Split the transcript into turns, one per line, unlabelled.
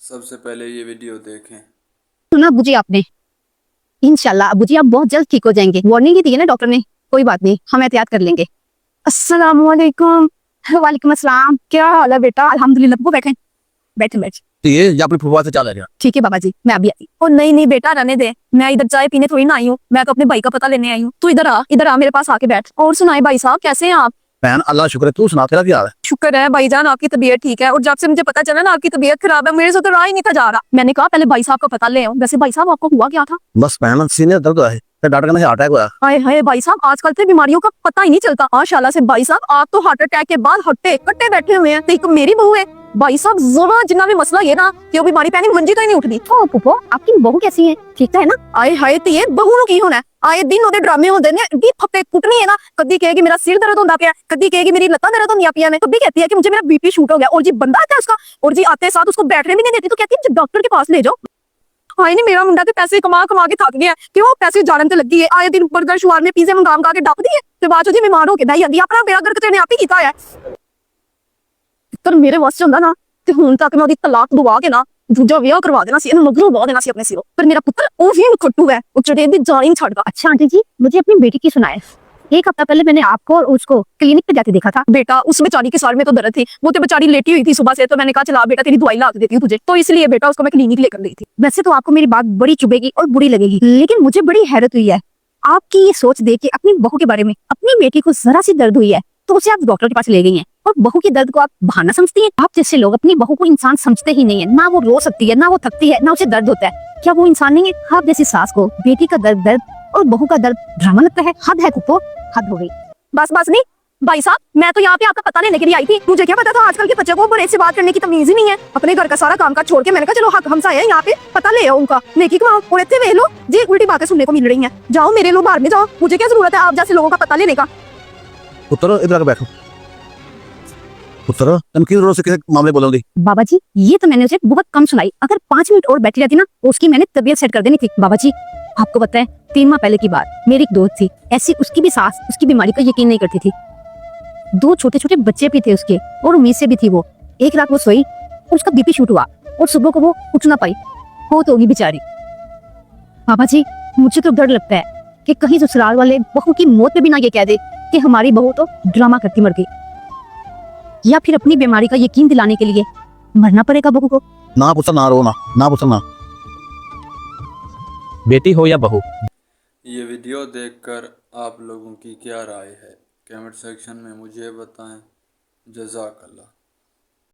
सबसे पहले ये वीडियो देखें।
सुना अब्बू जी आपने? इंशाल्लाह अब्बू जी आप बहुत जल्द ठीक हो जाएंगे। वार्निंग ही दी है ना डॉक्टर ने। कोई बात नहीं, हम एहतियात कर लेंगे। अस्सलाम वालेकुम। वालेकुम अस्सलाम। क्या हाल है बेटा? अल्हम्दुलिल्लाह। वो बैठे बैठे बैठे।
ये अपनी फुफा से चल रहा।
ठीक है बाबा जी, मैं अभी आती। ओ नहीं नहीं बेटा, रहने दे। मैं इधर चाय पीने थोड़ी ना आई हूँ, मैं तो अपने भाई का पता लेने आई हूँ। तू इधर आ मेरे पास आके बैठ। और सुनाए भाई साहब, कैसे हैं आप?
बहन अल्लाह शुक्र है, तू सुना तेरा क्या हाल है?
शुक्र है भाईजान, आपकी तबीयत ठीक है। और जब से मुझे पता चला ना आपकी तबीयत खराब है, मेरे से तो रहा ही नहीं था जा रहा। मैंने कहा पहले भाई साहब का पता ले आऊं। वैसे भाई साहब आपको हुआ क्या था?
बस बहन सीने दर्द है, डॉक्टर कहने हार्ट अटैक हुआ।
हाय हाय भाई साहब, आजकल तो बीमारियों का पता ही नहीं चलता। माशाल्लाह से भाई साहब, आप तो हार्ट अटैक के बाद हट्टे कट्टे बैठे हुए हैं। तो एक मेरी बहू है भाई साहब, जरा जितना भी मसला ये ना कि वो बीमारी पैनी मंजी तो ही नहीं उठती। ओ पुपो, आपकी बहू कैसी है? ठीक है ना? आए हाय ते ये बहू नु की होना है? आए दिन ओदे ड्रामे होंदे ने, दी फप्पे कुटनी है ना। कदी कहेगी मेरा सिर दर्द होता पिया, कदी कहेगी मेरी लत्तां दर्द होंदियां पिया ने, कभी कहती है कि मुझे मेरा बीपी शूट हो गया। और जी बंदा आता है उसका, और जी आते साथ उसको बैठने भी नहीं देती, तो कहती है डॉक्टर के पास ले जाओ। हाय नहीं, मेरा मुंडा तो पैसे कमा कमा के थक गया। क्यों? पैसे जानन ते लगी है। आए दिन बर्गर शुआर में पिज़्ज़ा मंगा के डक दी है, ते बाद जी बीमार हो के दी आंदी। अपना बेड़ा गर्क तेने आप ही कीता है। पर मेरे वास्ते हुंदा ना ते हुण तक मैं ओदी तलाक दवा के ना दूजा विआह करवा देना सी, इहनूं मगरों लवा देना सी अपने सिरों। पर मेरा पुत्र ओ भी खट्टू है, ओ चढ़े दी जान ही नहीं छड़दा। अच्छा आंटी जी, मुझे अपनी बेटी की सुनाए। एक हफ्ता पहले मैंने आपको और उसको क्लिनिक पे जाते देखा था। बेटा उस बेचारी के सर में तो दर्द थी, वो तो बेचारी लेटी हुई थी सुबह से। तो मैंने कहा चला बेटा तेरी दवाई ला के देती हूँ तुझे, तो इसलिए बेटा उसको मैं क्लिनिक लेकर गई थी। वैसे तो आपको मेरी बात बड़ी चुभेगी और बुरी लगेगी, लेकिन मुझे बड़ी हैरत हुई है आपकी ये सोच देख के अपनी बहू के बारे में। अपनी बेटी को जरा सी दर्द हुई है तो उसे आप डॉक्टर के पास ले गई हैं, और बहू के दर्द को आप बहाना समझती हैं। आप जैसे लोग अपनी बहू को इंसान समझते ही नहीं है। ना वो रो सकती है, ना वो थकती है, ना उसे दर्द होता है। क्या वो इंसान नहीं है? आप जैसी सास को बेटी का दर्द दर्द और बहू का दर्द ड्रामा लगता है। हद है कुप्पो, हद हो गई। बस बस नहीं भाई साहब, मैं तो यहाँ पे आपका पता लेने के लिए आई थी। मुझे क्या पता था आजकल के बच्चों को बड़े से बात करने की तमीज ही नहीं है। अपने घर का सारा काम काज छोड़ के मैंने कहा चलो हक हमसा है यहाँ पे पता ले आओ उनका, नेकी कमाओ। और इतने वे लो जी उल्टी बातें सुनने को मिल रही हैं। जाओ मेरे लो बाहर में जाओ, मुझे क्या जरूरत है आप जैसे लोगों का पता लेने का।
पुत्र इधर आके बैठो। पुत्र तुम किस रोज से किस मामले बोलोगी?
बाबा जी ये तो मैंने उसे बहुत कम सुनाई। अगर 5 मिनट और बैठी रहती ना तो उसकी मैंने तबीयत सेट कर देनी थी। बाबा जी आपको पता है 3 माह पहले की बात, मेरी एक दोस्त थी ऐसी, उसकी भी सास उसकी बीमारी का यकीन नहीं करती थी। 2 छोटे छोटे बच्चे भी थे उसके, और उम्मीद से भी थी वो। एक रात वो सोई और उसका बीपी शूट हुआ, और सुबह को वो उठ ना पाई, मौत होगी बेचारी। बाबा जी मुझे तो डर लगता है कि कहीं ससुराल वाले बहू की मौत पे भी ना ये कह दे कि हमारी बहू तो ड्रामा करती मर गई, या फिर अपनी बीमारी का यकीन दिलाने के लिए मरना पड़ेगा बहू को।
ना पुत्र ना रो, ना पुत्र ना। बेटी हो या बहू,
ये वीडियो देखकर आप लोगों की क्या राय है? कमेंट सेक्शन में मुझे बताएं। जज़ाकल्लाह।